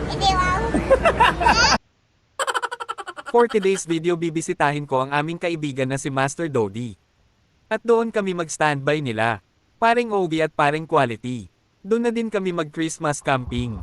Hindi, wow. For today's video bibisitahin ko ang aming kaibigan na si Master Dodi. At doon kami mag-standby nila. Paring Ogie at paring Quality. Doon na din kami mag-Christmas camping.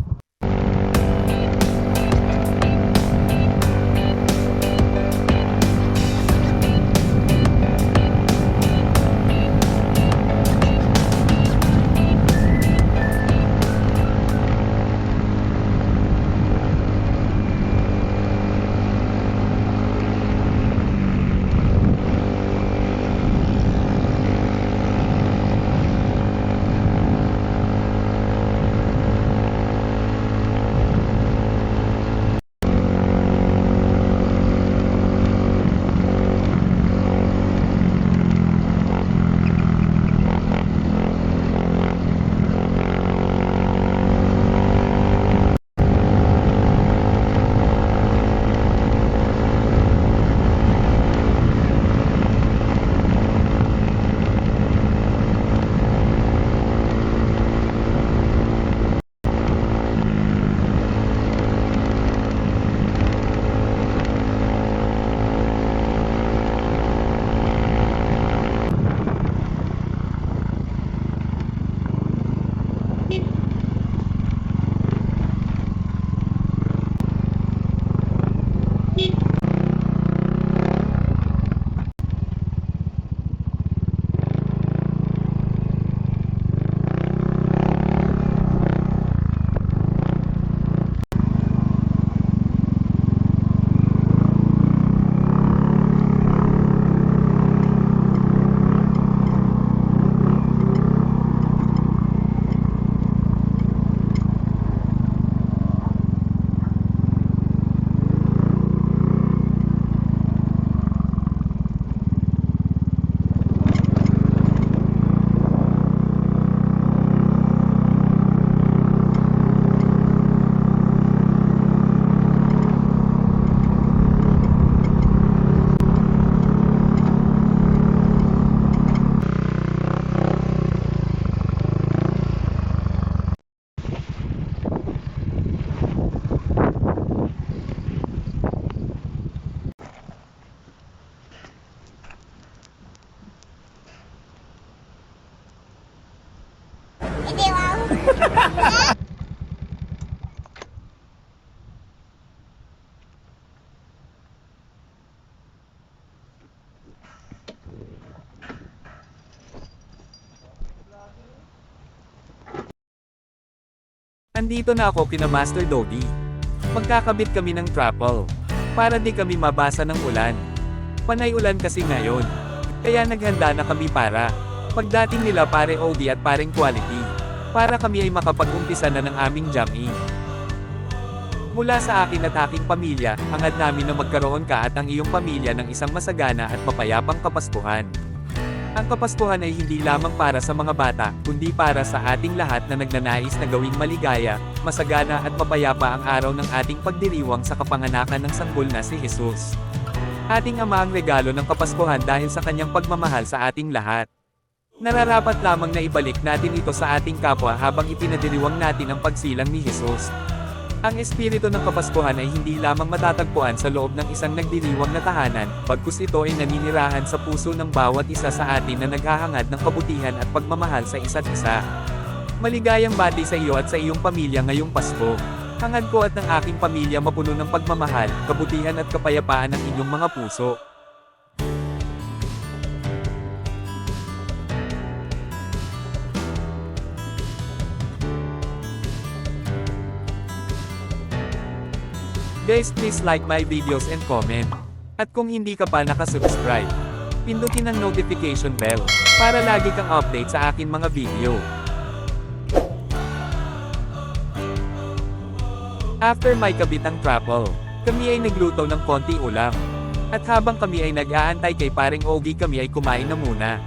Hindi, wow. Andito na ako kina Master Dodi. Magkakabit kami ng trapal. Para di kami mabasa ng ulan. Panay ulan kasi ngayon. Kaya naghanda na kami para pagdating nila pare Ogie at paring Quality. Para kami ay makapag-umpisa na ng aming jamming. Mula sa akin at aking pamilya, hangad namin na magkaroon ka at ang iyong pamilya ng isang masagana at mapayapang Kapaskuhan. Ang Kapaskuhan ay hindi lamang para sa mga bata, kundi para sa ating lahat na nagnanais na gawing maligaya, masagana at mapayapa ang araw ng ating pagdiriwang sa kapanganakan ng sanggol na si Jesus. Ating Ama ang regalo ng Kapaskuhan dahil sa kanyang pagmamahal sa ating lahat. Nararapat lamang na ibalik natin ito sa ating kapwa habang ipinadiriwang natin ang pagsilang ni Jesus. Ang espiritu ng Kapaskuhan ay hindi lamang matatagpuan sa loob ng isang nagdiriwang na tahanan, bagkus ito ay naninirahan sa puso ng bawat isa sa atin na naghahangad ng kabutihan at pagmamahal sa isa't isa. Maligayang bati sa iyo at sa iyong pamilya ngayong Pasko. Hangad ko at ng aking pamilya mapuno ng pagmamahal, kabutihan at kapayapaan ng inyong mga puso. Guys, please like my videos and comment. At kung hindi ka pa nakasubscribe, pindutin ang notification bell para lagi kang update sa akin mga video. After may kabit ang trapal, kami ay nagluto ng konti ulam. At habang kami ay nag-aantay kay paring Ogie, kami ay kumain na muna.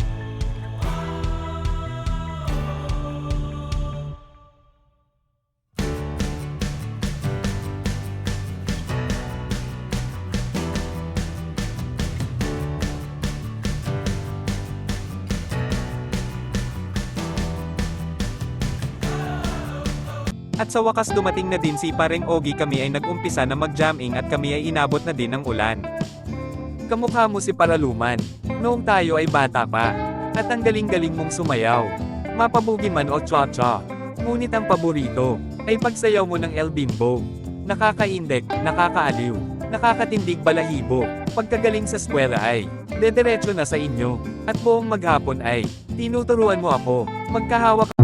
At sa wakas dumating na din si Pareng Ogie, kami ay nag-umpisa na mag-jamming at kami ay inabot na din ng ulan. Kamukha mo si Paraluman, noong tayo ay bata pa. At ang galing-galing mong sumayaw. Mapabugi man o cha-cha. Ngunit ang paborito, ay pagsayaw mo ng El Bimbo. Nakakaindek, nakakaaliw, nakakatindig balahibo. Pagkagaling sa eskwela ay, dederecho na sa inyo. At buong maghapon ay, tinuturuan mo ako, magkahawak